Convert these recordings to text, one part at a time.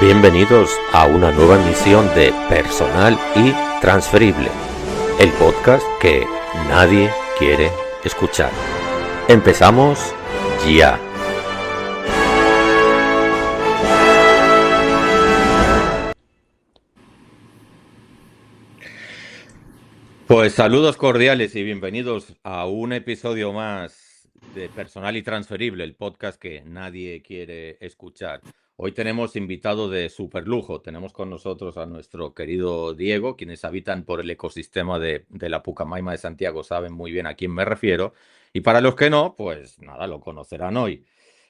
Bienvenidos a una nueva emisión de Personal y Transferible, el podcast que nadie quiere escuchar. Empezamos ya. Pues saludos cordiales y bienvenidos a un episodio más de Personal y Transferible, el podcast que nadie quiere escuchar. Hoy tenemos invitado de superlujo. Tenemos con nosotros a nuestro querido Diego. Quienes habitan por el ecosistema de la Pucamaima de Santiago saben muy bien a quién me refiero. Y para los que no, pues nada, lo conocerán hoy.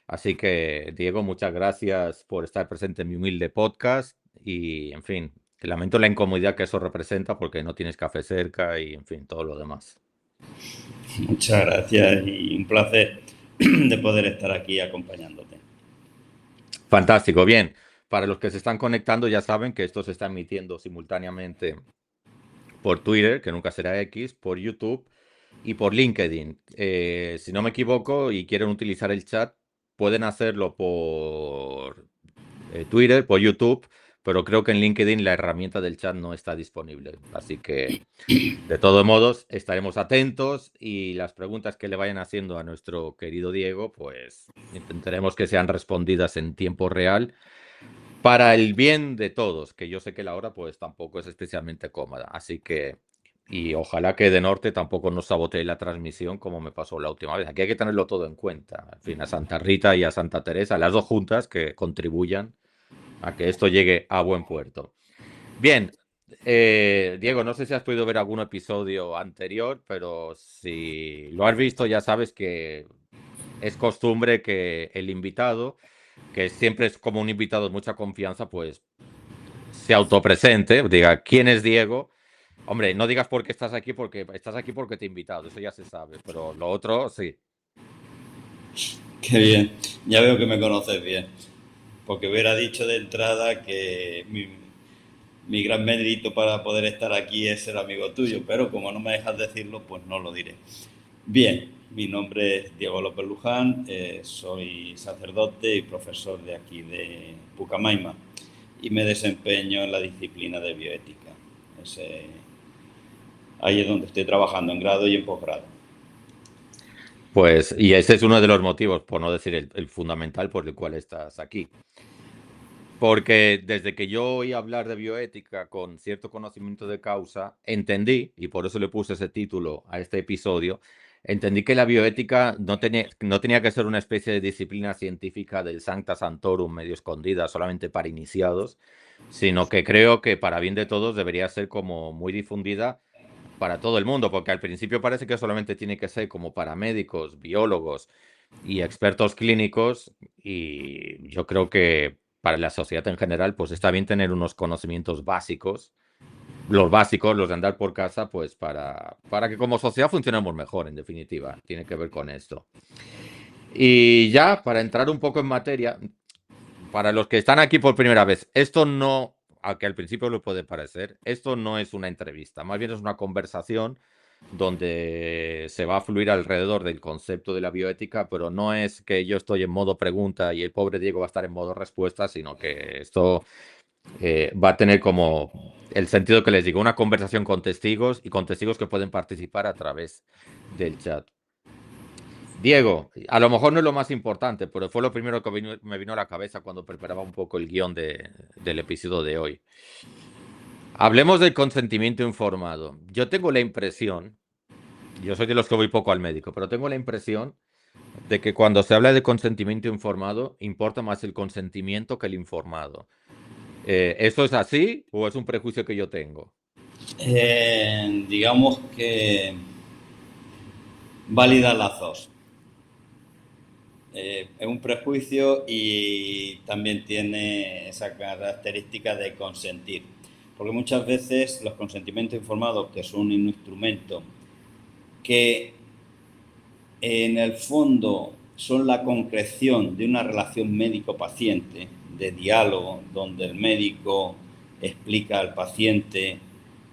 Así que, Diego, muchas gracias por estar presente en mi humilde podcast. Y, en fin, lamento la incomodidad que eso representa porque no tienes café cerca y, en fin, todo lo demás. Muchas gracias y un placer de poder estar aquí acompañándote. Fantástico, bien. Para los que se están conectando ya saben que esto se está emitiendo simultáneamente por Twitter, que nunca será X, por YouTube y por LinkedIn. Si no me equivoco y quieren utilizar el chat, pueden hacerlo por Twitter, por YouTube, pero creo que en LinkedIn la herramienta del chat no está disponible. Así que, de todos modos, estaremos atentos y las preguntas que le vayan haciendo a nuestro querido Diego, pues intentaremos que sean respondidas en tiempo real para el bien de todos, que yo sé que la hora pues tampoco es especialmente cómoda. Así que, y ojalá que de norte tampoco nos sabotee la transmisión como me pasó la última vez. Aquí hay que tenerlo todo en cuenta. En fin, a Santa Rita y a Santa Teresa, las dos juntas que contribuyan a que esto llegue a buen puerto. Bien, Diego, no sé si has podido ver algún episodio anterior, pero si lo has visto ya sabes que es costumbre que el invitado, que siempre es como un invitado de mucha confianza, pues se autopresente, diga quién es Diego. Hombre, no digas por qué estás aquí porque te he invitado, eso ya se sabe, pero lo otro sí. Qué bien, ya veo que me conoces bien, porque hubiera dicho de entrada que mi gran mérito para poder estar aquí es ser amigo tuyo, pero como no me dejas decirlo, pues no lo diré. Bien, mi nombre es Diego López Luján, soy sacerdote y profesor de aquí de Pucamaima y me desempeño en la disciplina de bioética. Ahí es donde estoy trabajando en grado y en posgrado. Pues, y ese es uno de los motivos, por no decir el fundamental, por el cual estás aquí. Porque desde que yo oí hablar de bioética con cierto conocimiento de causa, entendí, y por eso le puse ese título a este episodio, entendí que la bioética no tenía que ser una especie de disciplina científica del Sancta Sanctorum medio escondida solamente para iniciados, sino que creo que para bien de todos debería ser como muy difundida para todo el mundo, porque al principio parece que solamente tiene que ser como para médicos, biólogos y expertos clínicos, y yo creo que para la sociedad en general, pues está bien tener unos conocimientos básicos, los de andar por casa, pues para que como sociedad funcionemos mejor, en definitiva, tiene que ver con esto. Y ya, para entrar un poco en materia, para los que están aquí por primera vez, esto no, aunque al principio lo puede parecer, esto no es una entrevista, más bien es una conversación donde se va a fluir alrededor del concepto de la bioética, pero no es que yo estoy en modo pregunta y el pobre Diego va a estar en modo respuesta, sino que esto va a tener como el sentido que les digo, una conversación con testigos y con testigos que pueden participar a través del chat. Diego, a lo mejor no es lo más importante, pero fue lo primero que me vino a la cabeza cuando preparaba un poco el guión del episodio de hoy. Hablemos del consentimiento informado. Yo tengo la impresión, yo soy de los que voy poco al médico, pero tengo la impresión de que cuando se habla de consentimiento informado, importa más el consentimiento que el informado. ¿Eso es así o es un prejuicio que yo tengo? Digamos que válida las dos. Es un prejuicio y también tiene esa característica de consentir. Porque muchas veces los consentimientos informados, que son un instrumento que en el fondo son la concreción de una relación médico-paciente, de diálogo, donde el médico explica al paciente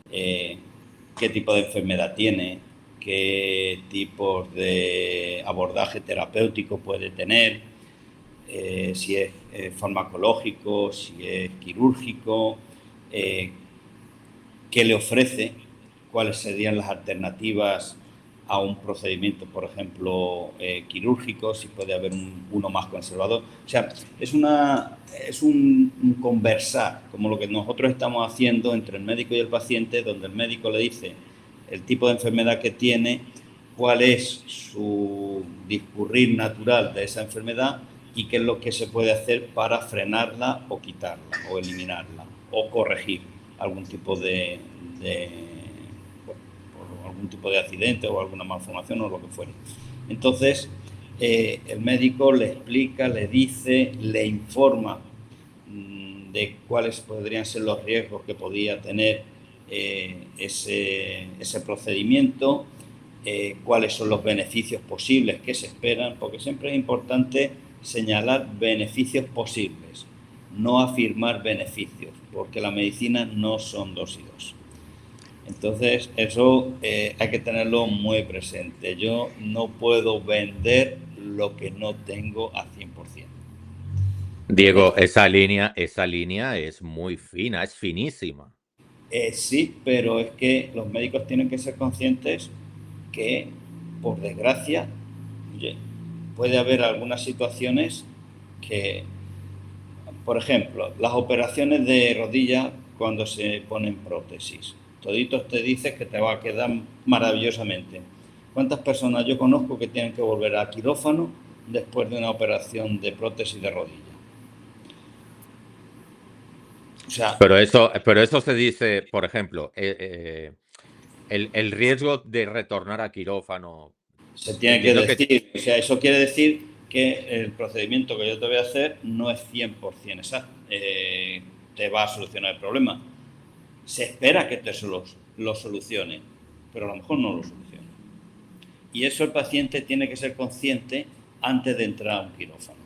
qué tipo de enfermedad tiene, qué tipos de abordaje terapéutico puede tener, si es farmacológico, si es quirúrgico, qué le ofrece, cuáles serían las alternativas a un procedimiento, por ejemplo, quirúrgico, si puede haber uno más conservador. O sea, es un conversar, como lo que nosotros estamos haciendo entre el médico y el paciente, donde el médico le dice el tipo de enfermedad que tiene, cuál es su discurrir natural de esa enfermedad y qué es lo que se puede hacer para frenarla o quitarla o eliminarla o corregir algún tipo de por algún tipo de accidente o alguna malformación o lo que fuere. Entonces, el médico le explica, le dice, le informa de cuáles podrían ser los riesgos que podía tener ese procedimiento, cuáles son los beneficios posibles que se esperan, porque siempre es importante señalar beneficios posibles, no afirmar beneficios, porque la medicina no son dos y dos. Entonces, eso hay que tenerlo muy presente. Yo no puedo vender lo que no tengo a 100%. Diego, esa línea es muy fina, es finísima. Sí, pero es que los médicos tienen que ser conscientes que, por desgracia, oye, puede haber algunas situaciones que, por ejemplo, las operaciones de rodilla cuando se ponen prótesis. Toditos te dices que te va a quedar maravillosamente. ¿Cuántas personas yo conozco que tienen que volver a quirófano después de una operación de prótesis de rodilla? O sea, Pero eso se dice, por ejemplo, el riesgo de retornar a quirófano. se tiene que Entiendo que, decir, o sea, eso quiere decir que el procedimiento que yo te voy a hacer no es 100% exacto, te va a solucionar el problema. Se espera que te lo solucione, pero a lo mejor no lo soluciona. Y eso el paciente tiene que ser consciente antes de entrar a un quirófano.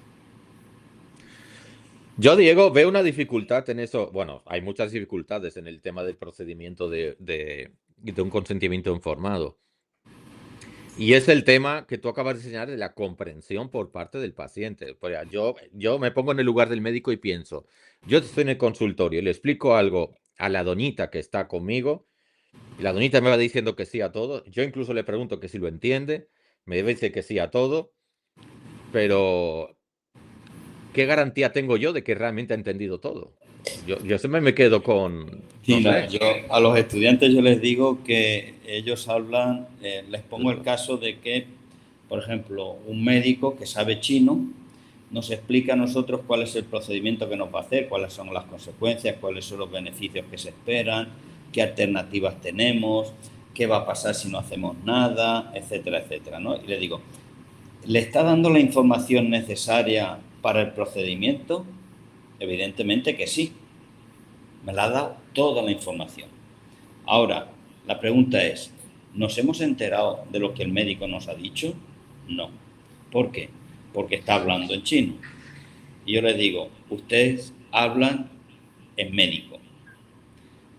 yo, Diego, veo una dificultad en eso. Bueno, hay muchas dificultades en el tema del procedimiento de un consentimiento informado. Y es el tema que tú acabas de señalar de la comprensión por parte del paciente. Pues yo me pongo en el lugar del médico y pienso, yo estoy en el consultorio y le explico algo a la doñita que está conmigo, y la doñita me va diciendo que sí a todo. Yo incluso le pregunto que si lo entiende, me dice que sí a todo, pero ¿qué garantía tengo yo de que realmente ha entendido todo? Yo siempre me quedo con, no Mira, sé. yo a los estudiantes yo les digo que ellos hablan, les pongo el caso de que, por ejemplo, un médico que sabe chino nos explica a nosotros cuál es el procedimiento que nos va a hacer, cuáles son las consecuencias, cuáles son los beneficios que se esperan, qué alternativas tenemos, qué va a pasar si no hacemos nada, etcétera, etcétera, ¿no? Y le digo, ¿le está dando la información necesaria para el procedimiento? Evidentemente que sí, me la ha dado toda la información. Ahora, la pregunta es, ¿nos hemos enterado de lo que el médico nos ha dicho? No. ¿Por qué? Porque está hablando en chino. Y yo les digo, ustedes hablan en médico.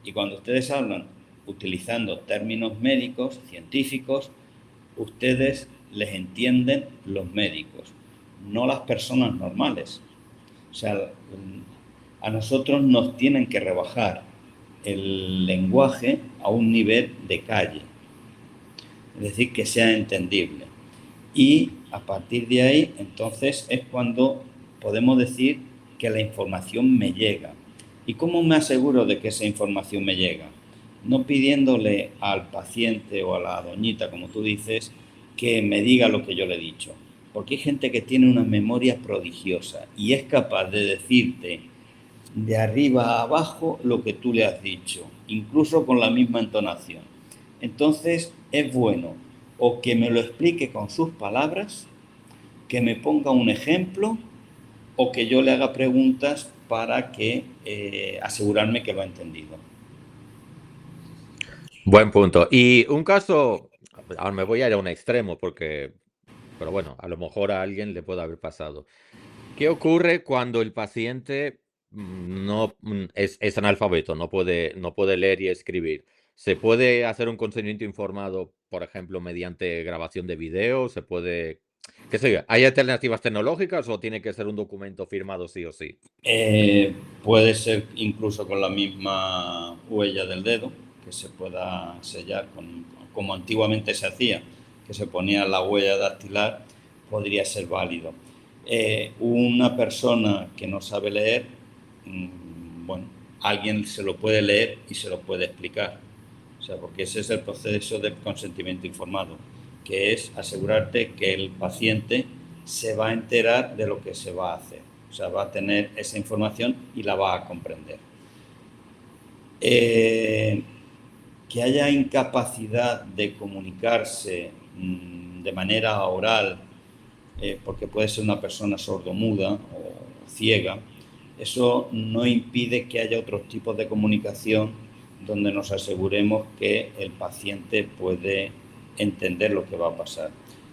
Y cuando ustedes hablan utilizando términos médicos, científicos, ustedes les entienden los médicos, no las personas normales. O sea, a nosotros nos tienen que rebajar el lenguaje a un nivel de calle, es decir, que sea entendible. Y a partir de ahí, entonces, es cuando podemos decir que la información me llega. ¿Y cómo me aseguro de que esa información me llega? No pidiéndole al paciente o a la doñita, como tú dices, que me diga lo que yo le he dicho. Porque hay gente que tiene una memoria prodigiosa y es capaz de decirte de arriba a abajo lo que tú le has dicho, incluso con la misma entonación. Entonces es bueno o que me lo explique con sus palabras, que me ponga un ejemplo o que yo le haga preguntas para que asegurarme que lo ha entendido. Buen punto. Y un caso, ahora me voy a ir a un extremo porque, pero bueno, a lo mejor a alguien le puede haber pasado. ¿Qué ocurre cuando el paciente es analfabeto, no puede leer y escribir? ¿Se puede hacer un consentimiento informado, por ejemplo, mediante grabación de video? ¿Se puede? ¿Qué sé yo? ¿Hay alternativas tecnológicas o tiene que ser un documento firmado sí o sí? Puede ser incluso con la misma huella del dedo, que se pueda sellar como antiguamente se hacía, que se ponía la huella dactilar, podría ser válido. Una persona que no sabe leer, bueno, alguien se lo puede leer y se lo puede explicar. O sea, porque ese es el proceso de consentimiento informado, que es asegurarte que el paciente se va a enterar de lo que se va a hacer. O sea, va a tener esa información y la va a comprender. Que haya incapacidad de comunicarse de manera oral, porque puede ser una persona sordomuda o ciega, eso no impide que haya otros tipos de comunicación donde nos aseguremos que el paciente puede entender lo que va a pasar.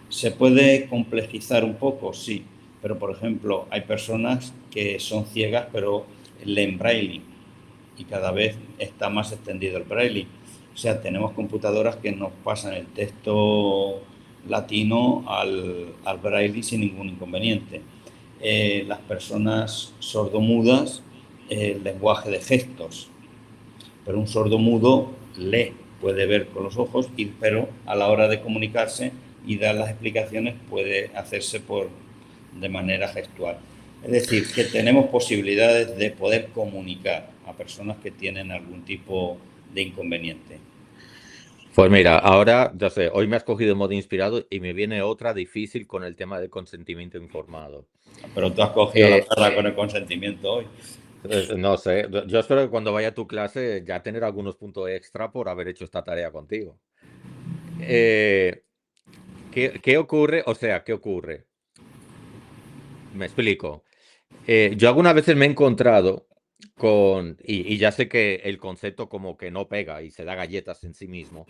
¿Se puede complejizar un poco? Sí, pero por ejemplo hay personas que son ciegas pero leen braille y cada vez está más extendido el braille. O sea, tenemos computadoras que nos pasan el texto latino al braille sin ningún inconveniente. Las personas sordomudas, el lenguaje de gestos, pero un sordomudo lee, puede ver con los ojos, pero a la hora de comunicarse y dar las explicaciones puede hacerse de manera gestual. Es decir, que tenemos posibilidades de poder comunicar a personas que tienen algún tipo de inconveniente. Pues mira, ahora, ya sé, hoy me has cogido en modo inspirado y me viene otra difícil con el tema del consentimiento informado. Pero tú has cogido la Eh, perra con el consentimiento hoy. no sé, yo espero que cuando vaya a tu clase ya tener algunos puntos extra por haber hecho esta tarea contigo. Eh, ¿qué ocurre? O sea, ¿qué ocurre? Me explico. Yo algunas veces me he encontrado y ya sé que el concepto como que no pega y se da galletas en sí mismo,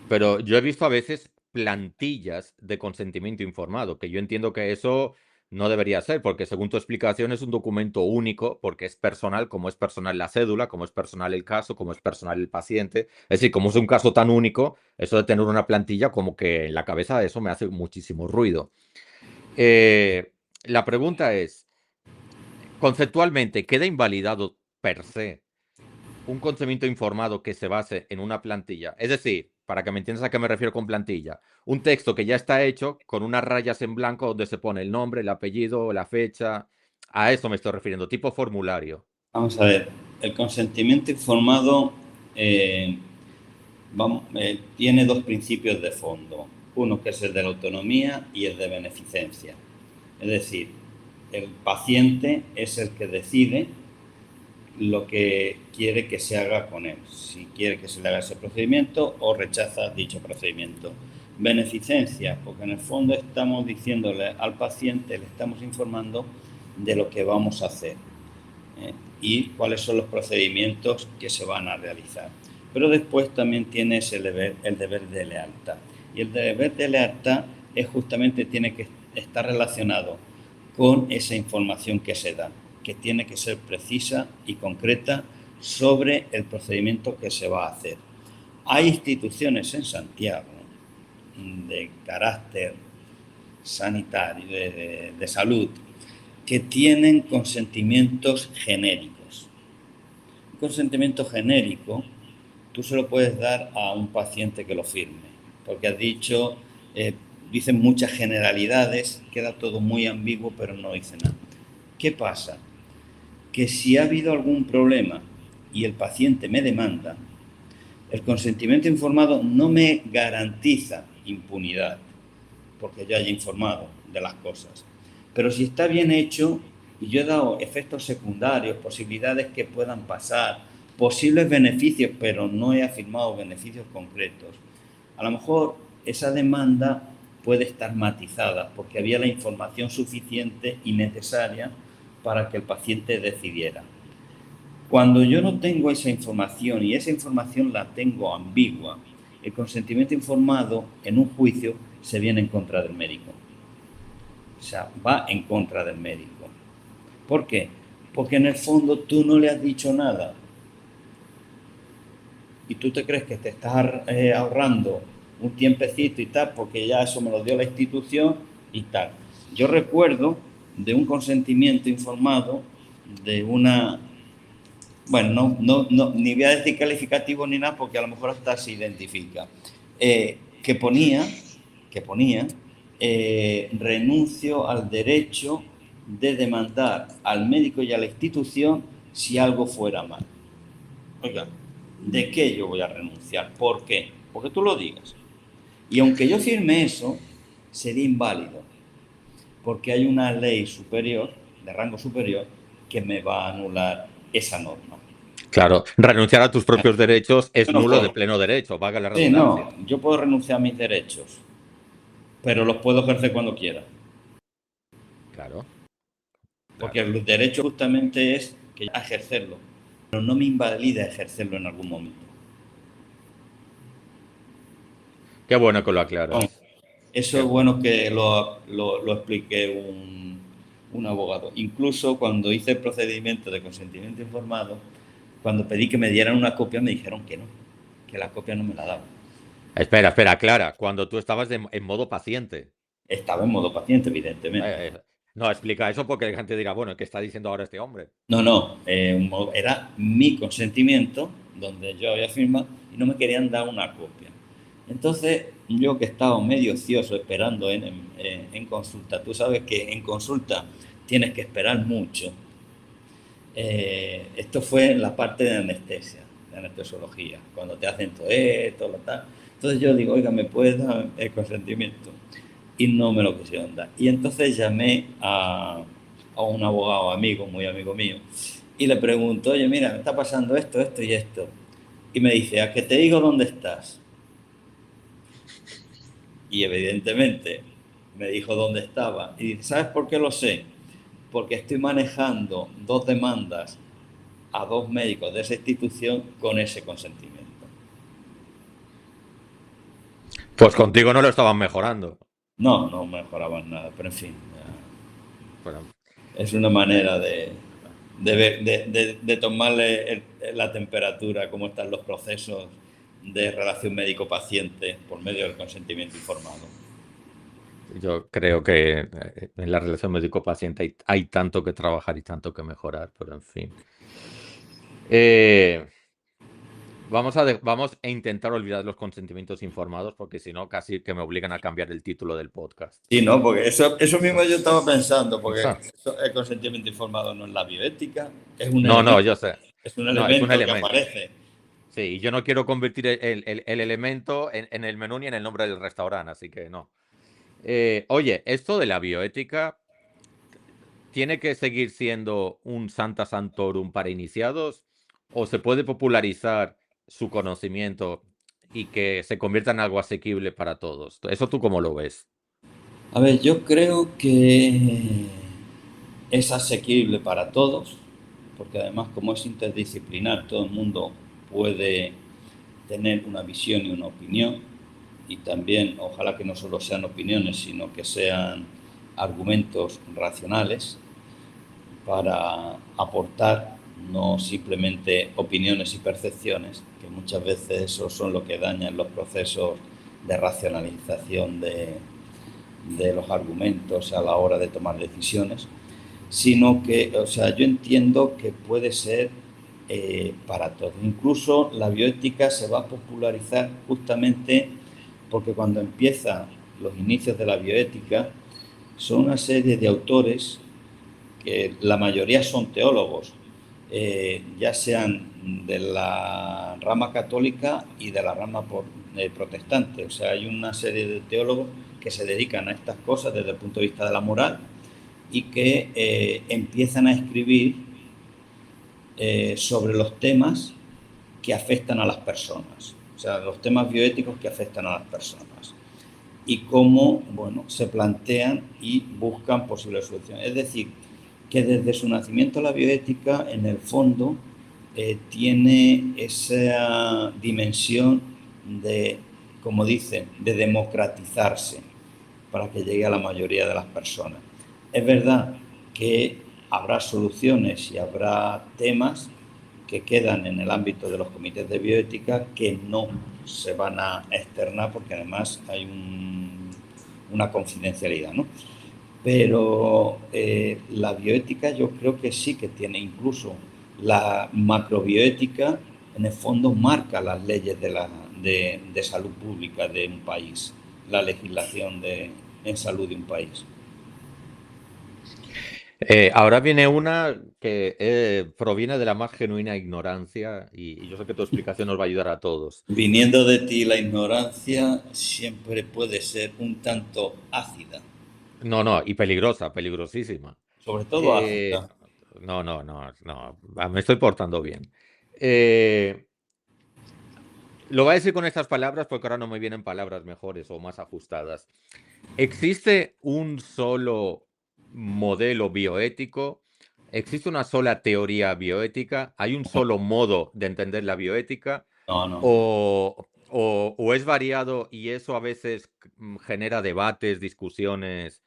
pero yo he visto a veces plantillas de consentimiento informado, que yo entiendo que eso no debería ser, porque según tu explicación es un documento único, porque es personal, como es personal la cédula, como es personal el caso, como es personal el paciente. Es decir, como es un caso tan único, eso de tener una plantilla, como que en la cabeza eso me hace muchísimo ruido. Eh, la pregunta es, conceptualmente, ¿queda invalidado per se un consentimiento informado que se base en una plantilla? Es decir, para que me entiendas a qué me refiero con plantilla, un texto que ya está hecho con unas rayas en blanco donde se pone el nombre, el apellido, la fecha. A eso me estoy refiriendo, tipo formulario. Vamos a ver, el consentimiento informado tiene dos principios de fondo. Uno que es el de la autonomía y el de beneficencia. Es decir, el paciente es el que decide lo que quiere que se haga con él, si quiere que se le haga ese procedimiento o rechaza dicho procedimiento. Beneficencia, porque en el fondo estamos diciéndole al paciente, le estamos informando de lo que vamos a hacer y cuáles son los procedimientos que se van a realizar. Pero después también tienes el deber de lealtad. Y el deber de lealtad es justamente tiene que estar relacionado con esa información que se da, que tiene que ser precisa y concreta sobre el procedimiento que se va a hacer. Hay instituciones en Santiago de carácter sanitario, de salud, que tienen consentimientos genéricos. Un consentimiento genérico tú se lo puedes dar a un paciente que lo firme, porque has dicho, dicen muchas generalidades, queda todo muy ambiguo, pero no dice nada. ¿Qué pasa? Que si ha habido algún problema y el paciente me demanda, el consentimiento informado no me garantiza impunidad, porque yo haya informado de las cosas. Pero si está bien hecho y yo he dado efectos secundarios, posibilidades que puedan pasar, posibles beneficios, pero no he afirmado beneficios concretos, a lo mejor esa demanda puede estar matizada porque había la información suficiente y necesaria para que el paciente decidiera. Cuando yo no tengo esa información y esa información la tengo ambigua, el consentimiento informado en un juicio se viene en contra del médico. O sea, va en contra del médico. ¿Por qué? Porque en el fondo tú no le has dicho nada. Y tú te crees que te estás ahorrando un tiempecito y tal, porque ya eso me lo dio la institución, y tal. Yo recuerdo de un consentimiento informado de una, bueno, ni voy a decir calificativo ni nada porque a lo mejor hasta se identifica, que ponía renuncio al derecho de demandar al médico y a la institución si algo fuera mal. Oiga, ¿de qué yo voy a renunciar? ¿Por qué? Porque tú lo digas. Y aunque yo firme eso, sería inválido, porque hay una ley superior, de rango superior, que me va a anular esa norma. Claro, renunciar a tus propios derechos es Yo no nulo de puedo. pleno derecho, valga la Sí, redundancia. no, yo puedo renunciar a mis derechos, pero los puedo ejercer cuando quiera. Claro, Porque claro. el derecho justamente es que a ejercerlo, pero no me invalida ejercerlo en algún momento. Qué bueno que lo Bueno, aclaras. eso es Qué- bueno que lo explique un abogado. Incluso cuando hice el procedimiento de consentimiento informado, cuando pedí que me dieran una copia, me dijeron que no, que la copia no me la daban. Espera, espera, Clara, cuando tú estabas en modo paciente. Estaba en modo paciente, evidentemente. No, explica eso porque la gente dirá, bueno, ¿qué está diciendo ahora este hombre? No, no, era mi consentimiento donde yo había firmado y no me querían dar una copia. Entonces, yo que estaba medio ocioso esperando en consulta, tú sabes que en consulta tienes que esperar mucho. Esto fue en la parte de anestesia, de anestesiología, cuando te hacen todo esto, lo tal. Entonces yo digo, oiga, ¿me puedes dar el consentimiento? Y no me lo quisieron dar. Y entonces llamé a un abogado amigo, muy amigo mío, y le pregunto, oye, mira, me está pasando esto, esto y esto. Y me dice, ¿a que te digo dónde estás? Y evidentemente me dijo dónde estaba. Y dice, ¿sabes por qué lo sé? Porque estoy manejando 2 demandas a 2 médicos de esa institución con ese consentimiento. Pues contigo no lo estaban mejorando. No, no mejoraban nada, pero en fin, Bueno, es una manera de tomarle la temperatura, cómo están los procesos de relación médico-paciente por medio del consentimiento informado. yo creo que en la relación médico-paciente hay tanto que trabajar y tanto que mejorar, pero en fin. Eh, vamos a intentar olvidar los consentimientos informados porque si no, casi que me obligan a cambiar el título del podcast. Sí, no, porque eso mismo yo estaba pensando, porque el consentimiento informado no es la bioética, No, no, yo sé. es un No, es un elemento que elemento. aparece. Sí, y yo no quiero convertir el elemento en el menú ni en el nombre del restaurante, así que no. Oye, esto de la bioética tiene que seguir siendo un Santa Santorum para iniciados o se puede popularizar su conocimiento y que se convierta en algo asequible para todos. ¿Eso tú cómo lo ves? A ver, yo creo que es asequible para todos, porque además como es interdisciplinar, todo el mundo puede tener una visión y una opinión, y también ojalá que no solo sean opiniones, sino que sean argumentos racionales para aportar, no simplemente opiniones y percepciones, que muchas veces eso son lo que dañan los procesos de racionalización de los argumentos a la hora de tomar decisiones, sino que, o sea, yo entiendo que puede ser para todos. Incluso la bioética se va a popularizar justamente porque cuando empiezan los inicios de la bioética son una serie de autores que la mayoría son teólogos, ya sean de la rama católica y de la rama protestante. O sea, hay una serie de teólogos que se dedican a estas cosas desde el punto de vista de la moral y que empiezan a escribir sobre los temas que afectan a las personas, o sea, los temas bioéticos que afectan a las personas y cómo, bueno, se plantean y buscan posibles soluciones. Es decir, que desde su nacimiento la bioética, en el fondo, tiene esa dimensión de, como dicen, de democratizarse para que llegue a la mayoría de las personas. Es verdad que habrá soluciones y habrá temas que quedan en el ámbito de los comités de bioética que no se van a externar porque además hay una confidencialidad, ¿no? Pero la bioética yo creo que sí que tiene, incluso la macrobioética en el fondo marca las leyes de salud pública de un país, la legislación en salud de un país. Ahora viene una que proviene de la más genuina ignorancia y yo sé que tu explicación nos va a ayudar a todos. Viniendo de ti, la ignorancia siempre puede ser un tanto ácida, No, no, y peligrosa, peligrosísima. sobre todo Eh, ácida. no, no, no, no, me estoy portando bien. Eh, lo voy a decir con estas palabras porque ahora no me vienen palabras mejores o más ajustadas. ¿Existe un solo modelo bioético? ¿Existe una sola teoría bioética? ¿Hay un solo modo de entender la bioética? No, no. ¿O es variado y eso a veces genera debates, discusiones?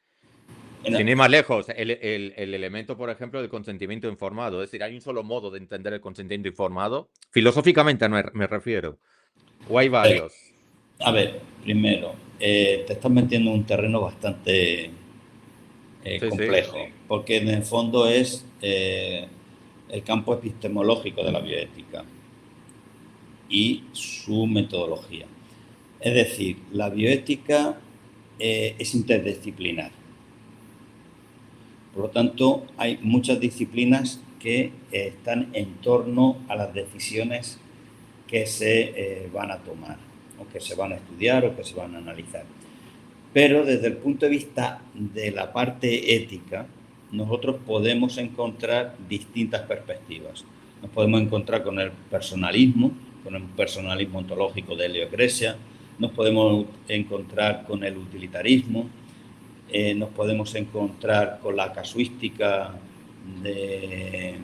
Sin ir más lejos, el elemento, por ejemplo, del consentimiento informado. Es decir, ¿hay un solo modo de entender el consentimiento informado? Filosóficamente me refiero. ¿O hay varios? A ver, primero, te estás metiendo en un terreno bastante Sí, sí. complejo, porque en el fondo es el campo epistemológico de la bioética y su metodología. Es decir, la bioética es interdisciplinar. Por lo tanto, hay muchas disciplinas que están en torno a las decisiones que se van a tomar, o que se van a estudiar, o que se van a analizar. Pero desde el punto de vista de la parte ética, nosotros podemos encontrar distintas perspectivas. Nos podemos encontrar con el personalismo ontológico de Helio Grecia, nos podemos encontrar con el utilitarismo, nos podemos encontrar con la casuística de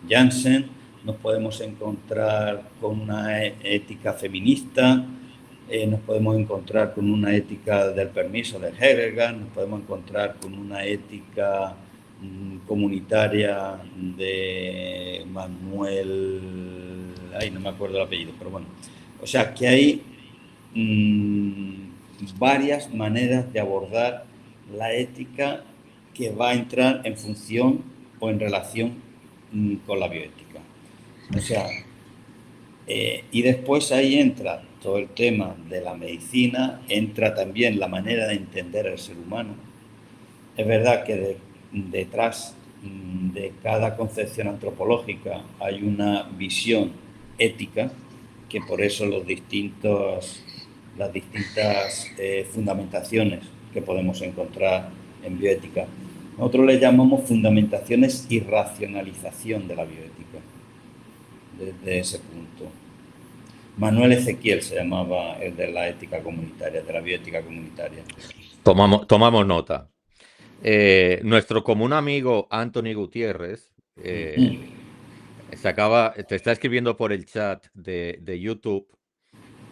Jansen, nos podemos encontrar con una ética feminista, nos podemos encontrar con una ética del permiso de Heidegger, nos podemos encontrar con una ética comunitaria de Manuel, ay, no me acuerdo el apellido, pero bueno, o sea que hay varias maneras de abordar la ética que va a entrar en función o en relación con la bioética. O sea, y después ahí entra todo el tema de la medicina, entra también la manera de entender al ser humano. Es verdad que detrás de cada concepción antropológica hay una visión ética, que por eso las distintas fundamentaciones que podemos encontrar en bioética. Nosotros le llamamos fundamentaciones y racionalización de la bioética, desde ese punto. Manuel Ezequiel se llamaba el de la ética comunitaria, de la bioética comunitaria. Tomamos nota. Nuestro común amigo Anthony Gutiérrez te está escribiendo por el chat de YouTube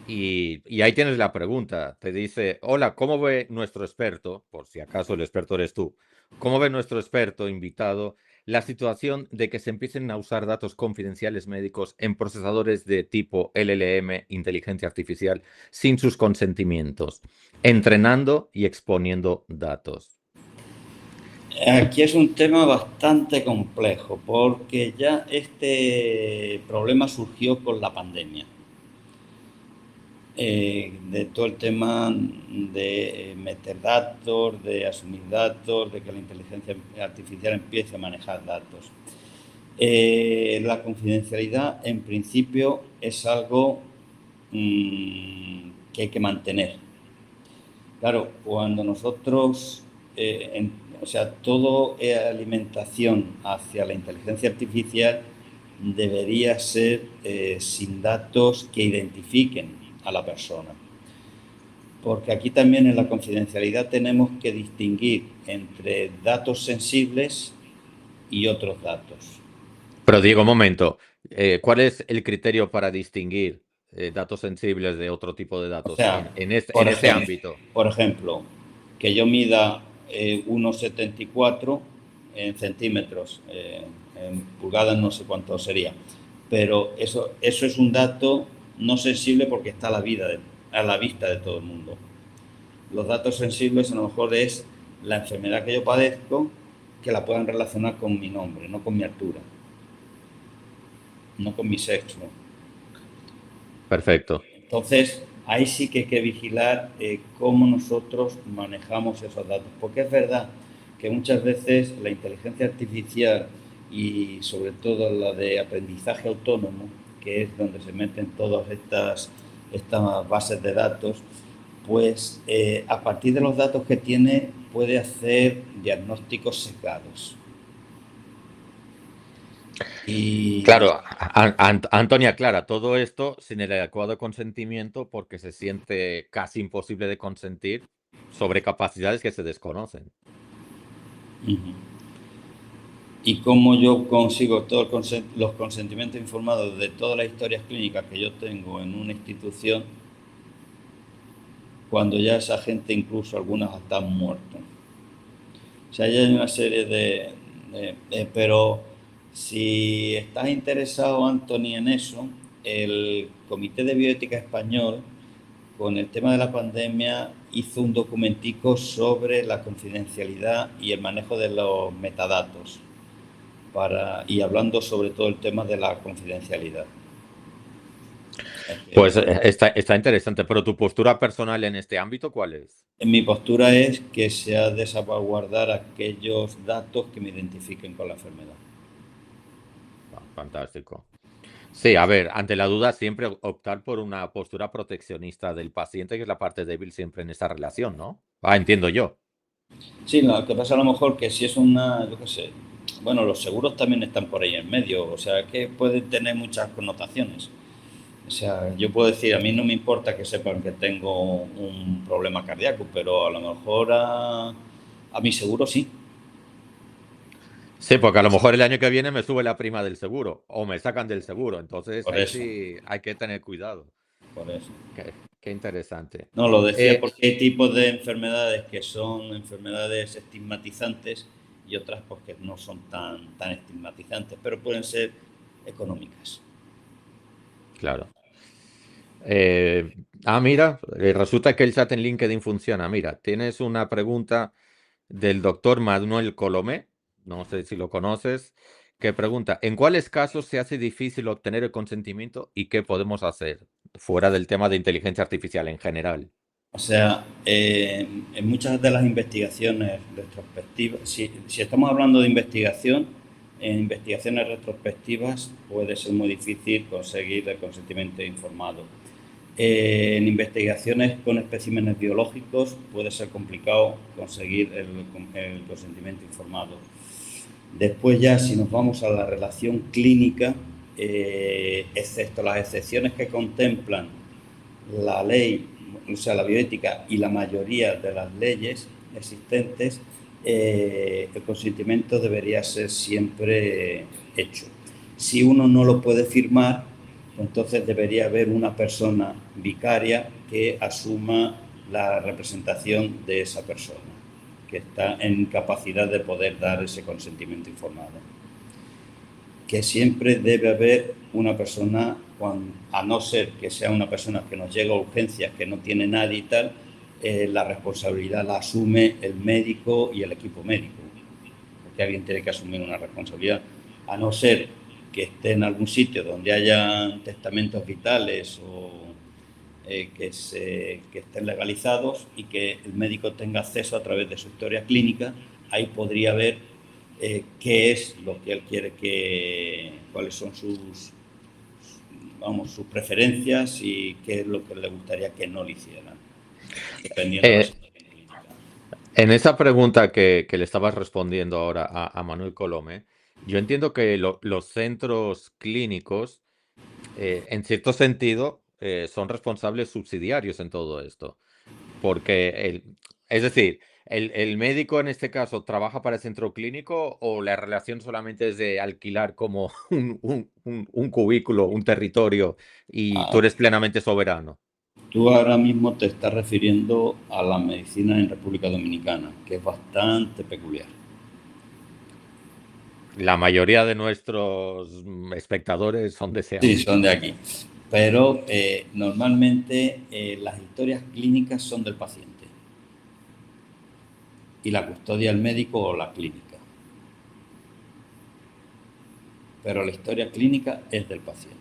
y ahí tienes la pregunta. Te dice, hola, ¿cómo ve nuestro experto? Por si acaso el experto eres tú. ¿Cómo ve nuestro experto invitado la situación de que se empiecen a usar datos confidenciales médicos en procesadores de tipo LLM, inteligencia artificial, sin sus consentimientos, entrenando y exponiendo datos? Aquí es un tema bastante complejo porque ya este problema surgió con la pandemia. De todo el tema de meter datos, de asumir datos, de que la inteligencia artificial empiece a manejar datos. La confidencialidad en principio es algo que hay que mantener. Claro, cuando nosotros, o sea, todo alimentación hacia la inteligencia artificial debería ser sin datos que identifiquen a la persona. Porque aquí también en la confidencialidad tenemos que distinguir entre datos sensibles y otros datos. Pero Diego, un momento, ¿cuál es el criterio para distinguir datos sensibles de otro tipo de O datos sea, en ese ámbito? por ejemplo, que yo mida 1,74 en centímetros, en pulgadas no sé cuánto sería, pero eso es un dato no sensible porque está a la vista de todo el mundo. los datos sensibles a lo mejor es la enfermedad que yo padezco, que la puedan relacionar con mi nombre, no con mi altura, no con mi sexo. Perfecto. Entonces, ahí sí que hay que vigilar cómo nosotros manejamos esos datos, porque es verdad que muchas veces la inteligencia artificial y sobre todo la de aprendizaje autónomo, que es donde se meten todas estas bases de datos, pues a partir de los datos que tiene puede hacer diagnósticos sesgados. Y Claro, Antonia, Clara, todo esto sin el adecuado consentimiento porque se siente casi imposible de consentir sobre capacidades que se desconocen. y cómo yo consigo todos los consentimientos informados de todas las historias clínicas que yo tengo en una institución, cuando ya esa gente, incluso algunas, están muertos. O sea, ya hay una serie pero si estás interesado, Anthony, en eso, el Comité de Bioética Español, con el tema de la pandemia, hizo un documentico sobre la confidencialidad y el manejo de los metadatos, y hablando sobre todo el tema de la confidencialidad. Pues está interesante, pero tu postura personal en este ámbito, ¿cuál es? Mi postura es que se ha de salvaguardar aquellos datos que me identifiquen con la enfermedad. Fantástico. Sí, a ver, ante la duda siempre optar por una postura proteccionista del paciente, que es la parte débil siempre en esta relación, ¿no? Entiendo yo. Sí, lo que pasa a lo mejor que si es una, yo qué sé, bueno, los seguros también están por ahí en medio, o sea, que pueden tener muchas connotaciones. O sea, yo puedo decir, a mí no me importa que sepan que tengo un problema cardíaco, pero a lo mejor a mi seguro sí. Sí, porque a lo mejor el año que viene me sube la prima del seguro o me sacan del seguro, entonces Por ahí eso, sí hay que tener cuidado. por eso. Qué interesante. No, lo decía Eh, porque hay tipos de enfermedades que son enfermedades estigmatizantes y otras pues que no son tan estigmatizantes, pero pueden ser económicas. claro. Mira, resulta que el chat en LinkedIn funciona. Mira, tienes una pregunta del doctor Manuel Colomé, no sé si lo conoces, que pregunta, ¿en cuáles casos se hace difícil obtener el consentimiento y qué podemos hacer? Fuera del tema de inteligencia artificial en general. O sea, en muchas de las investigaciones retrospectivas, si estamos hablando de investigación, en investigaciones retrospectivas puede ser muy difícil conseguir el consentimiento informado. En investigaciones con especímenes biológicos puede ser complicado conseguir el consentimiento informado. Después ya, si nos vamos a la relación clínica, excepto las excepciones que contemplan la ley, o sea, la bioética y la mayoría de las leyes existentes, el consentimiento debería ser siempre hecho. Si uno no lo puede firmar, entonces debería haber una persona vicaria que asuma la representación de esa persona, que está en capacidad de poder dar ese consentimiento informado. Que siempre debe haber una persona, a no ser que sea una persona que nos llega a urgencias, que no tiene nadie y tal, la responsabilidad la asume el médico y el equipo médico, porque alguien tiene que asumir una responsabilidad, a no ser que esté en algún sitio donde haya testamentos vitales o que estén legalizados y que el médico tenga acceso a través de su historia clínica. Ahí podría ver qué es lo que él quiere, cuáles son sus preferencias y qué es lo que le gustaría que no le hicieran, dependiendo de la Eh, situación clínica. en esa pregunta que le estabas respondiendo ahora a Manuel Colome, yo entiendo que los centros clínicos, en cierto sentido, son responsables subsidiarios en todo esto. Porque es decir, el médico en este caso trabaja para el centro clínico o la relación solamente es de alquilar como un cubículo, un territorio y tú Ah, eres plenamente soberano. tú ahora mismo te estás refiriendo a la medicina en República Dominicana, que es bastante peculiar. La mayoría de nuestros espectadores son Sí, deseables. son de aquí. Pero normalmente las historias clínicas son del paciente. y la custodia del médico o la clínica. Pero la historia clínica es del paciente.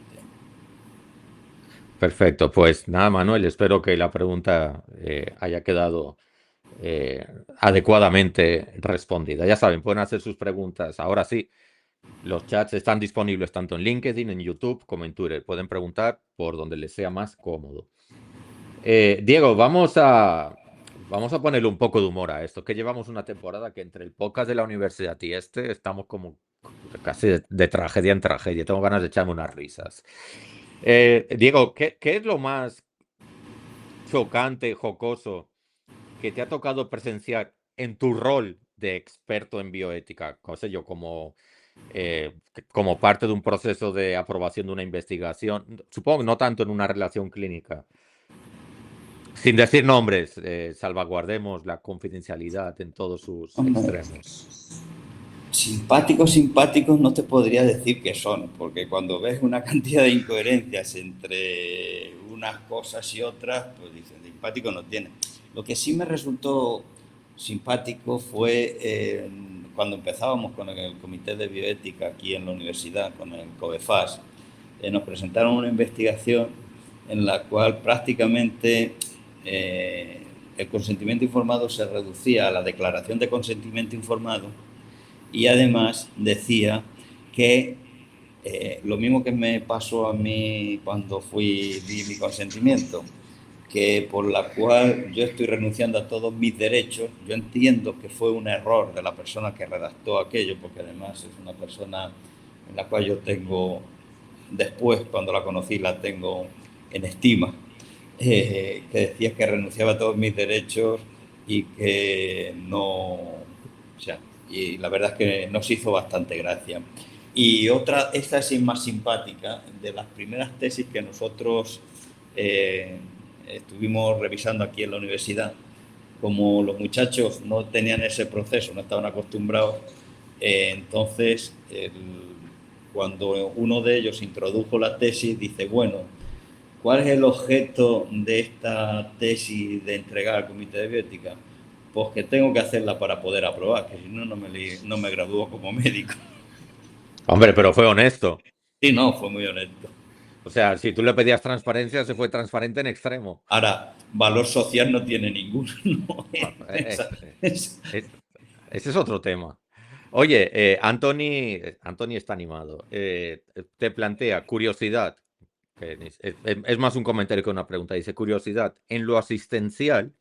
Perfecto, pues nada, Manuel, espero que la pregunta haya quedado adecuadamente respondida. Ya saben, pueden hacer sus preguntas. Ahora sí, los chats están disponibles tanto en LinkedIn, en YouTube como en Twitter. Pueden preguntar por donde les sea más cómodo. Diego, vamos a ponerle un poco de humor a esto, que llevamos una temporada que entre el podcast de la universidad y este estamos como casi de tragedia en tragedia. Tengo ganas de echarme unas risas. Diego, ¿qué es lo más chocante, jocoso que te ha tocado presenciar en tu rol de experto en bioética? No sé yo, como parte de un proceso de aprobación de una investigación, supongo que no tanto en una relación clínica. Sin decir nombres, salvaguardemos la confidencialidad en todos sus Hombre, extremos. simpáticos no te podría decir que son, porque cuando ves una cantidad de incoherencias entre unas cosas y otras, pues dicen, simpático no tiene. Lo que sí me resultó simpático fue cuando empezábamos con el Comité de Bioética aquí en la universidad, con el COBEFAS, nos presentaron una investigación en la cual prácticamente el consentimiento informado se reducía a la declaración de consentimiento informado, y además decía que lo mismo que me pasó a mí cuando di mi consentimiento, que por la cual yo estoy renunciando a todos mis derechos. Yo entiendo que fue un error de la persona que redactó aquello, porque además es una persona en la cual yo tengo, después cuando la conocí la tengo en estima, que decía que renunciaba a todos mis derechos y que no, o sea, y la verdad es que nos hizo bastante gracia. Y otra, esta es más simpática, de las primeras tesis que nosotros estuvimos revisando aquí en la universidad. Como los muchachos no tenían ese proceso, no estaban acostumbrados, entonces cuando uno de ellos introdujo la tesis, dice, bueno, ¿cuál es el objeto de esta tesis de entregar al Comité de Bioética? Pues que tengo que hacerla para poder aprobar, que si no, no me gradúo como médico. Hombre, pero fue honesto. Sí, no, fue muy honesto. O sea, si tú le pedías transparencia, se fue transparente en extremo. Ahora, valor social no tiene ninguno. ¿No? Ah, Es- eh, ese es otro tema. Oye, Anthony está animado. Te plantea curiosidad, que es más un comentario que una pregunta. Dice, curiosidad, en lo asistencial,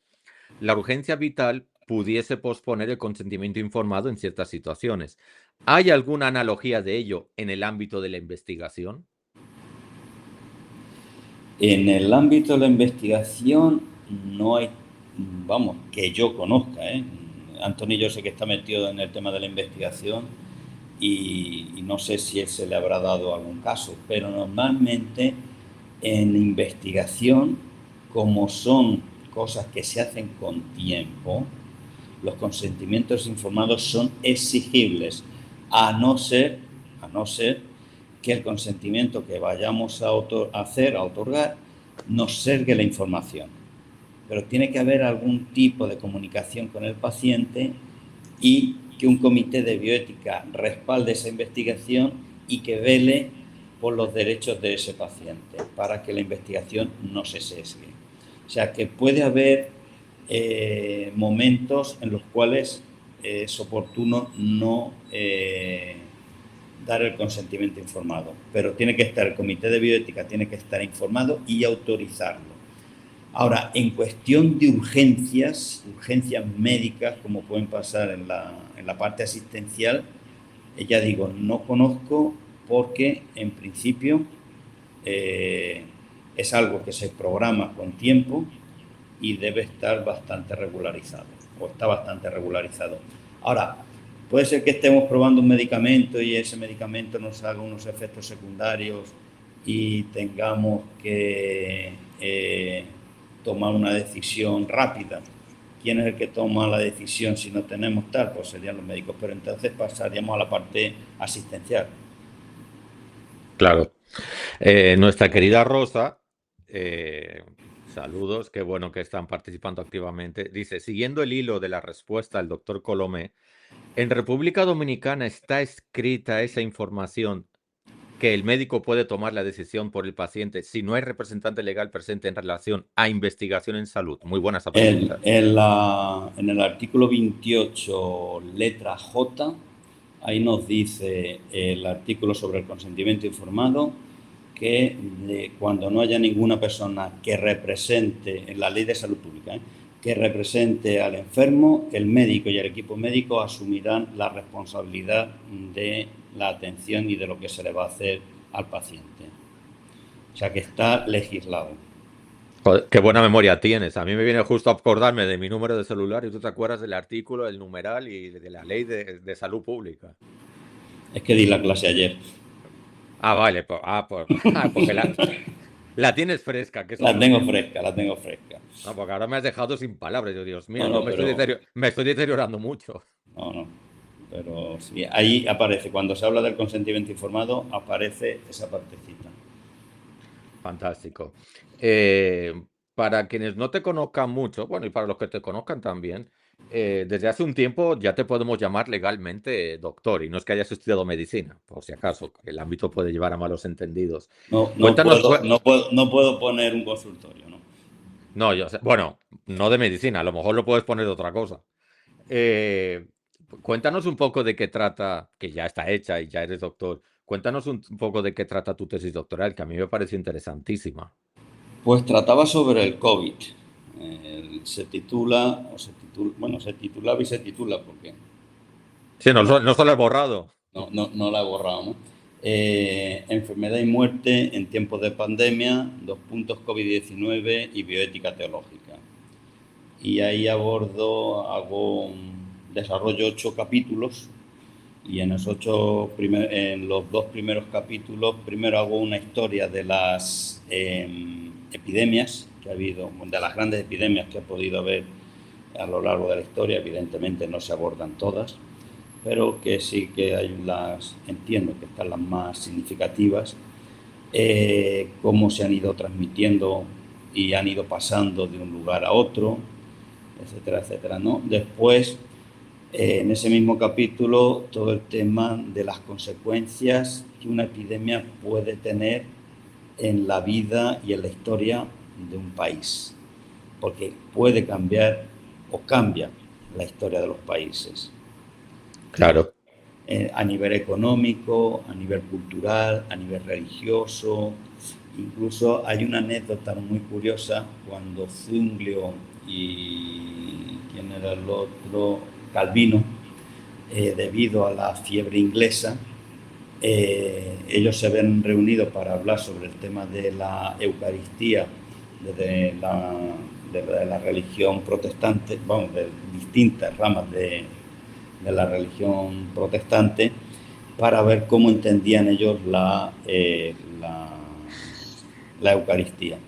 la urgencia vital pudiese posponer el consentimiento informado en ciertas situaciones. ¿Hay alguna analogía de ello en el ámbito de la investigación? En el ámbito de la investigación no hay, vamos, que yo conozca, ¿eh? Antonio yo sé que está metido en el tema de la investigación y no sé si él se le habrá dado algún caso, pero normalmente en investigación, como son cosas que se hacen con tiempo, los consentimientos informados son exigibles, a no ser, a no ser que el consentimiento que vayamos a hacer, a otorgar, nos sesgue la información. Pero tiene que haber algún tipo de comunicación con el paciente y que un comité de bioética respalde esa investigación y que vele por los derechos de ese paciente para que la investigación no se sesgue. O sea, que puede haber momentos en los cuales es oportuno no dar el consentimiento informado, pero tiene que estar el comité de bioética, tiene que estar informado y autorizarlo. Ahora, en cuestión de urgencias médicas, como pueden pasar en la parte asistencial, ya digo, no conozco porque en principio es algo que se programa con tiempo y debe estar bastante regularizado, o está bastante regularizado. Ahora, puede ser que estemos probando un medicamento y ese medicamento nos haga unos efectos secundarios y tengamos que tomar una decisión rápida. ¿Quién es el que toma la decisión si no tenemos tal? Pues serían los médicos, pero entonces pasaríamos a la parte asistencial. Claro. Nuestra querida Rosa, eh, Saludos, qué bueno que están participando activamente. Dice, siguiendo el hilo de la respuesta del doctor Colomé, en República Dominicana está escrita esa información que el médico puede tomar la decisión por el paciente si no hay representante legal presente en relación a investigación en salud. Muy buena esa pregunta. En el artículo 28, letra J, ahí nos dice el artículo sobre el consentimiento informado que cuando no haya ninguna persona que represente, en la ley de salud pública, que represente al enfermo, el médico y el equipo médico asumirán la responsabilidad de la atención y de lo que se le va a hacer al paciente. O sea que está legislado. Joder, qué buena memoria tienes. A mí me viene justo a acordarme de mi número de celular y tú te acuerdas del artículo, del numeral y de la ley de salud pública. Es que di la clase ayer. Ah, vale, porque la tienes fresca, que eso es La lo tengo mejor. fresca, la tengo fresca. No, porque ahora me has dejado sin palabras. Yo, Dios mío, No, yo no, pero me estoy deteriorando mucho. no, no. Pero sí, ahí aparece, cuando se habla del consentimiento informado, aparece esa partecita. Fantástico. Eh, para quienes no te conozcan mucho, bueno, y para los que te conozcan también, desde hace un tiempo ya te podemos llamar legalmente doctor, y no es que hayas estudiado medicina, por si acaso, el ámbito puede llevar a malos entendidos. No, no Cuéntanos, puedo, no puedo, no puedo poner un consultorio, ¿no? no, yo sé, bueno, no de medicina, a lo mejor lo puedes poner de otra cosa. Eh, cuéntanos un poco de qué trata, que ya está hecha y ya eres doctor. Cuéntanos un poco de qué trata tu tesis doctoral, que a mí me pareció interesantísima. Pues trataba sobre el COVID. Se titula, o se titula, bueno, se titulaba y se titula porque Sí, no, no, no solo he borrado. no la he borrado, ¿no? Enfermedad y muerte en tiempos de pandemia, dos puntos COVID-19 y bioética teológica. Y ahí desarrollo 8 capítulos y en en los dos primeros capítulos, primero hago una historia de las epidemias que ha habido, de las grandes epidemias que ha podido haber a lo largo de la historia. Evidentemente no se abordan todas, pero que sí que entiendo que están las más significativas, cómo se han ido transmitiendo y han ido pasando de un lugar a otro, etcétera, etcétera, ¿no? Después, en ese mismo capítulo, todo el tema de las consecuencias que una epidemia puede tener en la vida y en la historia de un país, porque puede cambiar o cambia la historia de los países. Claro. A nivel económico, a nivel cultural, a nivel religioso. Incluso hay una anécdota muy curiosa cuando Zuinglio y quién era el otro, Calvino, debido a la fiebre inglesa, ellos se habían reunido para hablar sobre el tema de la Eucaristía de la religión protestante, vamos, de distintas ramas de la religión protestante, para ver cómo entendían ellos la Eucaristía.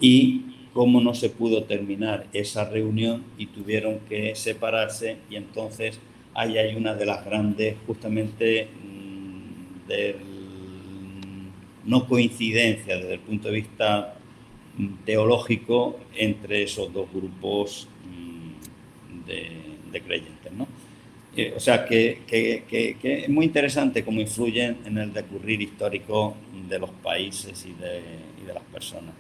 Y cómo no se pudo terminar esa reunión y tuvieron que separarse, y entonces ahí hay una de las grandes, justamente, del no coincidencia desde el punto de vista teológico entre esos dos grupos de creyentes, ¿no? O sea, que es muy interesante cómo influyen en el decurrir histórico de los países y de las personas.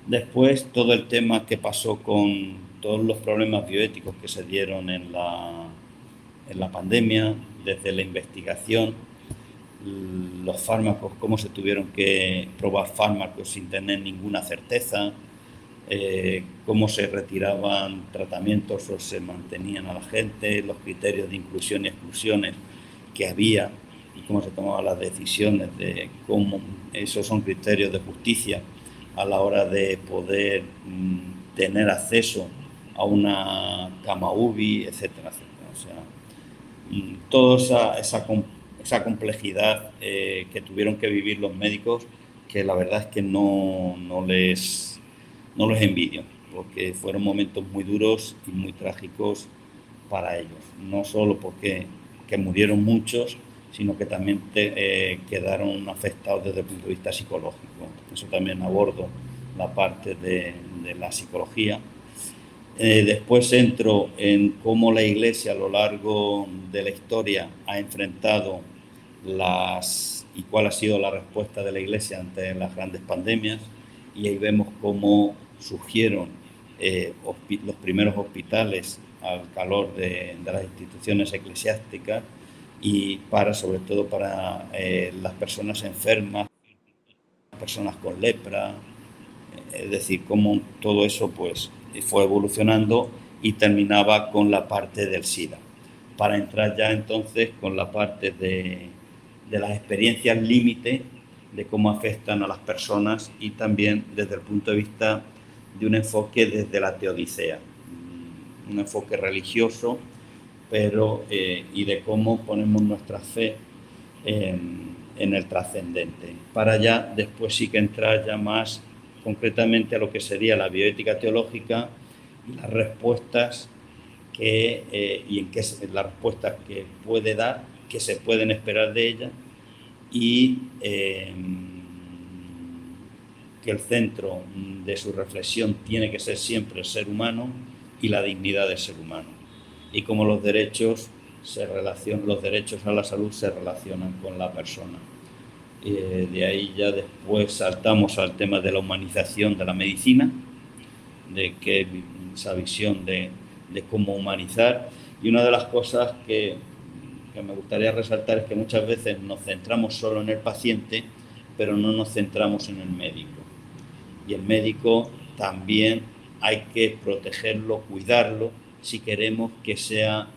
Después, todo el tema que pasó con todos los problemas bioéticos que se dieron en la pandemia, desde la investigación, los fármacos, cómo se tuvieron que probar fármacos sin tener ninguna certeza, cómo se retiraban tratamientos o se mantenían a la gente, los criterios de inclusión y exclusiones que había y cómo se tomaban las decisiones de cómo esos son criterios de justicia a la hora de poder tener acceso a una cama UBI, etcétera, etcétera. O sea, toda esa complejidad que tuvieron que vivir los médicos, que la verdad es que no les envidio, porque fueron momentos muy duros y muy trágicos para ellos. No solo porque que murieron muchos, sino que también quedaron afectados desde el punto de vista psicológico. Eso también abordo la parte de la psicología. Después entro en cómo la Iglesia a lo largo de la historia ha enfrentado y cuál ha sido la respuesta de la Iglesia ante las grandes pandemias. Y ahí vemos cómo surgieron los primeros hospitales al calor de las instituciones eclesiásticas y sobre todo para las personas enfermas, personas con lepra, es decir, cómo todo eso pues fue evolucionando y terminaba con la parte del SIDA. Para entrar ya entonces con la parte de las experiencias límite, de cómo afectan a las personas y también desde el punto de vista de un enfoque desde la teodicea, un enfoque religioso, pero y de cómo ponemos nuestra fe en el trascendente. Para ya después sí que entrar ya más concretamente a lo que sería la bioética teológica y las respuestas las respuestas que puede dar, que se pueden esperar de ella y que el centro de su reflexión tiene que ser siempre el ser humano y la dignidad del ser humano y cómo los derechos los derechos a la salud se relacionan con la persona. De ahí ya después saltamos al tema de la humanización de la medicina, de que esa visión de cómo humanizar. Y una de las cosas que me gustaría resaltar es que muchas veces nos centramos solo en el paciente, pero no nos centramos en el médico. Y el médico también hay que protegerlo, cuidarlo, si queremos que sea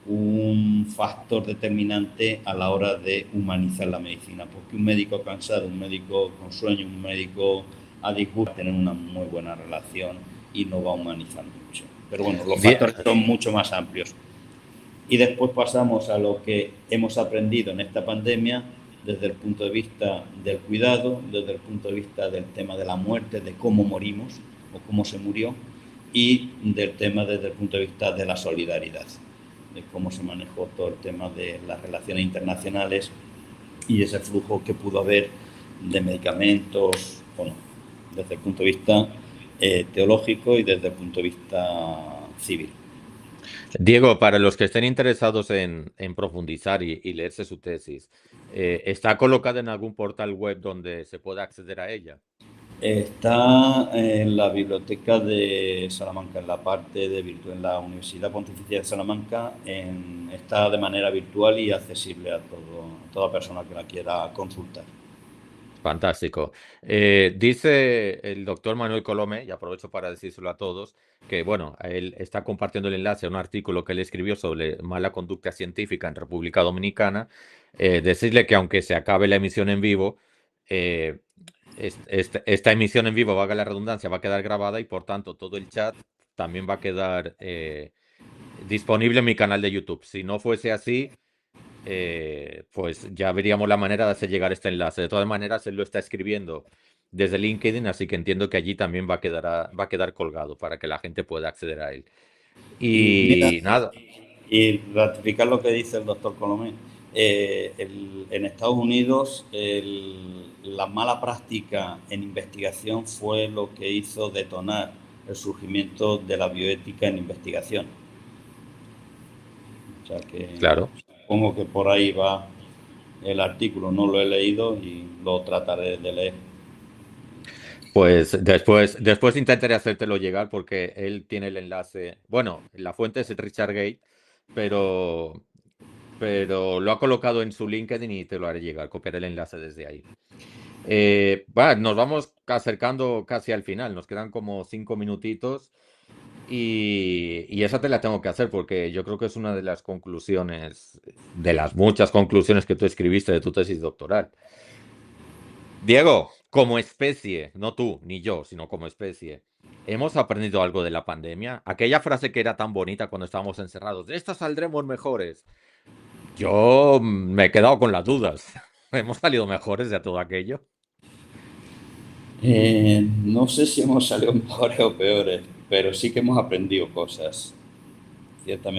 un factor determinante a la hora de humanizar la medicina, porque un médico cansado, un médico con sueño, un médico a disgusto, tener una muy buena relación y no va a humanizar mucho. Pero bueno, los factores son mucho más amplios. Y después pasamos a lo que hemos aprendido en esta pandemia desde el punto de vista del cuidado, desde el punto de vista del tema de la muerte, de cómo morimos o cómo se murió, y del tema desde el punto de vista de la solidaridad, de cómo se manejó todo el tema de las relaciones internacionales y ese flujo que pudo haber de medicamentos, bueno, desde el punto de vista teológico y desde el punto de vista civil. Diego, para los que estén interesados en profundizar y leerse su tesis, ¿está colocada en algún portal web donde se pueda acceder a ella? Está en la biblioteca de Salamanca, en la parte de virtual, en la Universidad Pontificia de Salamanca, está de manera virtual y accesible a toda persona que la quiera consultar. Fantástico. Dice el doctor Manuel Colomé, y aprovecho para decírselo a todos, que bueno, él está compartiendo el enlace a un artículo que él escribió sobre mala conducta científica en República Dominicana. Decirle que aunque se acabe la emisión en vivo, eh, esta emisión en vivo, valga la redundancia, va a quedar grabada y por tanto todo el chat también va a quedar disponible en mi canal de YouTube. Si no fuese así, pues ya veríamos la manera de hacer llegar este enlace. De todas maneras, él lo está escribiendo desde LinkedIn, así que entiendo que allí también va a quedar colgado para que la gente pueda acceder a él. Y mira, Y nada. y ratificar lo que dice el doctor Colomé. En Estados Unidos, la mala práctica en investigación fue lo que hizo detonar el surgimiento de la bioética en investigación. O sea que Claro. supongo que por ahí va el artículo, no lo he leído y lo trataré de leer. Pues después intentaré hacértelo llegar porque él tiene el enlace. Bueno, la fuente es Richard Gate, pero, pero lo ha colocado en su LinkedIn y te lo haré llegar. Copiaré el enlace desde ahí. Nos vamos acercando casi al final. Nos quedan como 5 minutitos y esa te la tengo que hacer porque yo creo que es una de las conclusiones, de las muchas conclusiones que tú escribiste de tu tesis doctoral. Diego, como especie, no tú ni yo, sino como especie, ¿hemos aprendido algo de la pandemia? Aquella frase que era tan bonita cuando estábamos encerrados, de esta saldremos mejores. Yo me he quedado con las dudas. ¿Hemos salido mejores de todo aquello? No sé si hemos salido mejores o peores, pero sí que hemos aprendido cosas.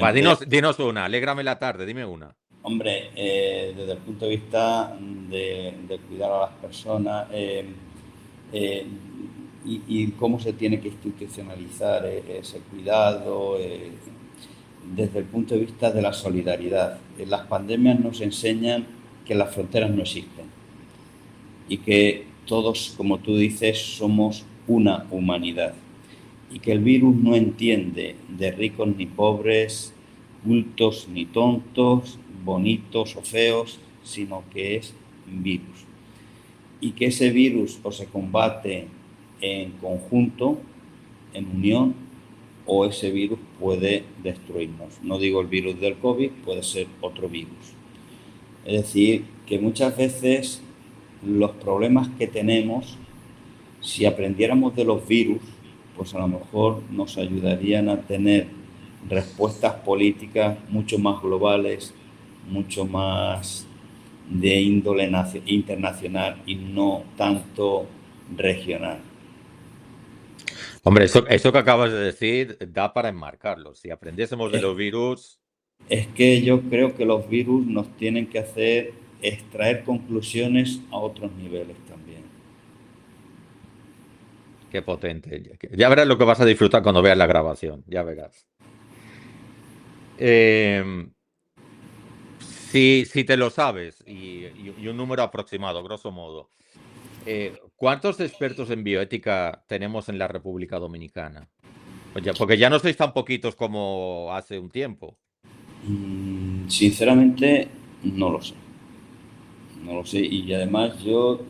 Va, Ciertamente, dinos una, alégrame la tarde, dime una. hombre, desde el punto de vista de cuidar a las personas, eh, y cómo se tiene que institucionalizar ese cuidado desde el punto de vista de la solidaridad. Las pandemias nos enseñan que las fronteras no existen y que todos, como tú dices, somos una humanidad y que el virus no entiende de ricos ni pobres, cultos ni tontos, bonitos o feos, sino que es virus. Y que ese virus o se combate en conjunto, en unión, o ese virus puede destruirnos. No digo el virus del COVID, puede ser otro virus. Es decir, que muchas veces los problemas que tenemos, si aprendiéramos de los virus, pues a lo mejor nos ayudarían a tener respuestas políticas mucho más globales, mucho más de índole internacional y no tanto regional. Hombre, eso que acabas de decir da para enmarcarlo. Si aprendiésemos de los virus... Es que yo creo que los virus nos tienen que hacer extraer conclusiones a otros niveles también. Qué potente. Ya verás lo que vas a disfrutar cuando veas la grabación. Ya verás. Si te lo sabes, y un número aproximado, grosso modo, ¿cuántos expertos en bioética tenemos en la República Dominicana? Porque ya no sois tan poquitos como hace un tiempo. Sinceramente, no lo sé. No lo sé. Y además yo,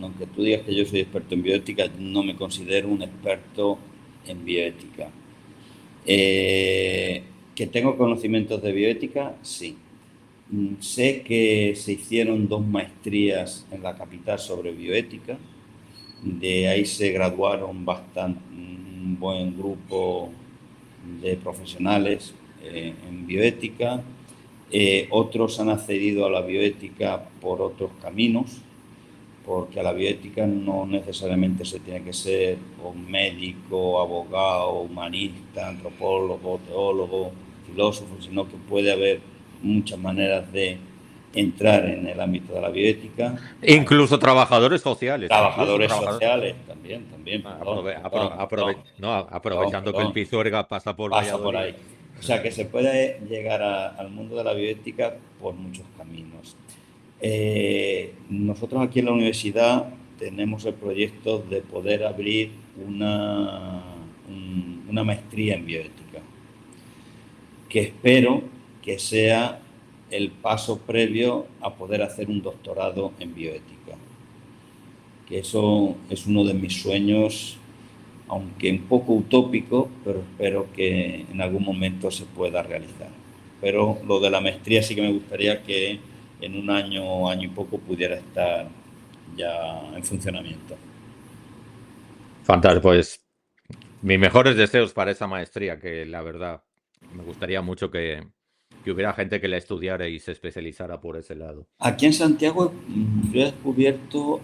aunque tú digas que yo soy experto en bioética, no me considero un experto en bioética. ¿Que tengo conocimientos de bioética? Sí. Sé que se hicieron 2 maestrías en la capital sobre bioética. De ahí se graduaron un buen grupo de profesionales en bioética. Otros han accedido a la bioética por otros caminos, porque a la bioética no necesariamente se tiene que ser un médico, abogado, humanista, antropólogo, teólogo, filósofo, sino que puede haber muchas maneras de entrar en el ámbito de la bioética. Incluso trabajadores sociales. Trabajadores sociales también. Aprovechando que el Pisuerga pasa por Valladolid. Por ahí. O sea que se puede llegar al mundo de la bioética por muchos caminos. Nosotros aquí en la universidad tenemos el proyecto de poder abrir una maestría en bioética, que espero que sea el paso previo a poder hacer un doctorado en bioética. Que eso es uno de mis sueños, aunque un poco utópico, pero espero que en algún momento se pueda realizar. Pero lo de la maestría sí que me gustaría que en un año y poco pudiera estar ya en funcionamiento. Fantástico, pues mis mejores deseos para esa maestría, que la verdad me gustaría mucho que hubiera gente que la estudiara y se especializara por ese lado. Aquí en Santiago yo he descubierto,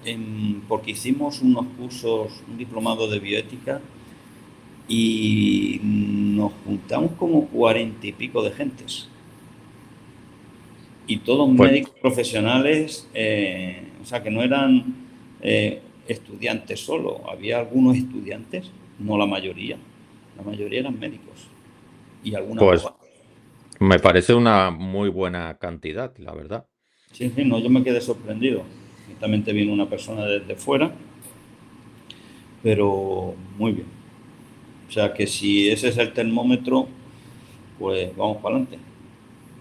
porque hicimos unos cursos, un diplomado de bioética, y nos juntamos como 40 y pico de gentes. Y todos médicos profesionales, o sea, que no eran estudiantes solo, había algunos estudiantes, no la mayoría eran médicos y algunos abogados. Me parece una muy buena cantidad, la verdad. Sí, no, yo me quedé sorprendido. También vino una persona desde fuera, pero muy bien. O sea que si ese es el termómetro, pues vamos para adelante.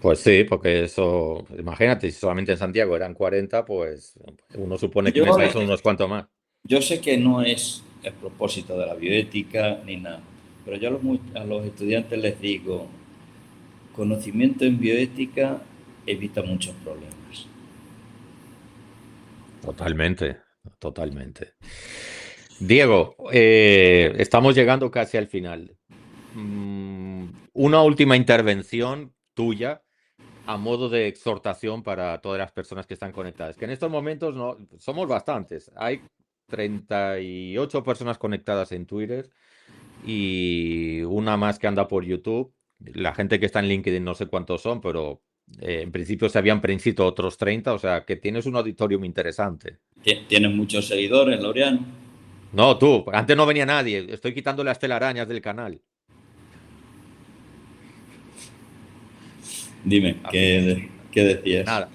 Pues sí, porque eso, imagínate, si solamente en Santiago eran 40, pues uno supone que en el país son unos cuantos más. Yo sé que no es el propósito de la bioética ni nada, pero yo a los estudiantes les digo, conocimiento en bioética evita muchos problemas. Totalmente. Diego, estamos llegando casi al final. Una última intervención tuya a modo de exhortación para todas las personas que están conectadas. Que en estos momentos no somos bastantes. Hay 38 personas conectadas en Twitter y una más que anda por YouTube. La gente que está en LinkedIn no sé cuántos son, pero en principio se habían preinscrito otros 30, o sea que tienes un auditorio muy interesante. Tienes muchos seguidores, Laureano. No, tú, antes no venía nadie. Estoy quitando las telarañas del canal. Dime, Así que qué decías? nada.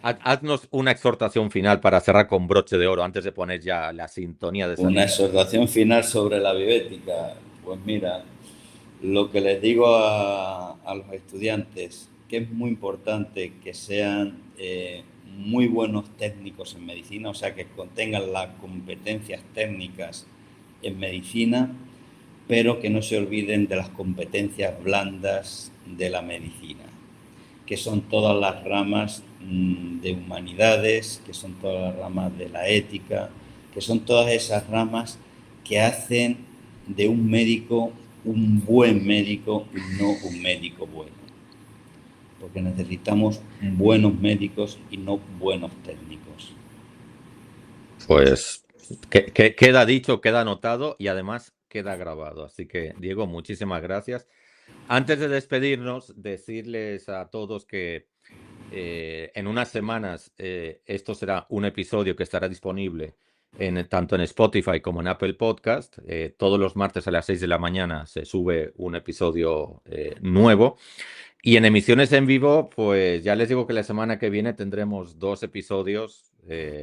Haznos una exhortación final para cerrar con broche de oro antes de poner ya la sintonía de Una salida. exhortación final sobre la bioética. Pues mira, lo que les digo a los estudiantes, que es muy importante que sean muy buenos técnicos en medicina, o sea, que contengan las competencias técnicas en medicina, pero que no se olviden de las competencias blandas de la medicina, que son todas las ramas de humanidades, que son todas las ramas de la ética, que son todas esas ramas que hacen de un médico un buen médico y no un médico bueno. Porque necesitamos buenos médicos y no buenos técnicos. Pues queda dicho, queda anotado y además queda grabado. Así que, Diego, muchísimas gracias. Antes de despedirnos, decirles a todos que en unas semanas esto será un episodio que estará disponible tanto en Spotify como en Apple Podcast. Todos los martes a las 6 de la mañana se sube un episodio nuevo. Y en emisiones en vivo, pues ya les digo que la semana que viene tendremos 2 episodios,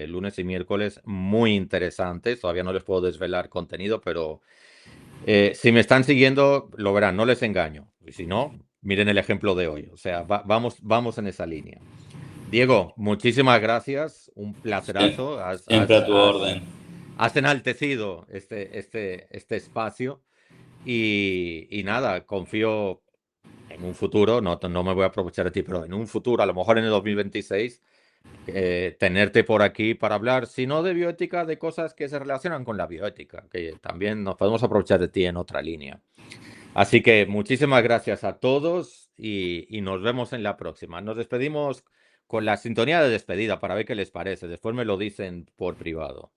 lunes y miércoles, muy interesantes. Todavía no les puedo desvelar contenido, pero si me están siguiendo, lo verán, no les engaño. Y si no, miren el ejemplo de hoy. O sea, vamos en esa línea. Diego, muchísimas gracias. Un placerazo. Siempre a tu orden. Has enaltecido este espacio. Y nada, confío en un futuro, no me voy a aprovechar de ti, pero en un futuro, a lo mejor en el 2026, tenerte por aquí para hablar, si no de bioética, de cosas que se relacionan con la bioética, que también nos podemos aprovechar de ti en otra línea. Así que muchísimas gracias a todos y nos vemos en la próxima. Nos despedimos con la sintonía de despedida para ver qué les parece. Después me lo dicen por privado.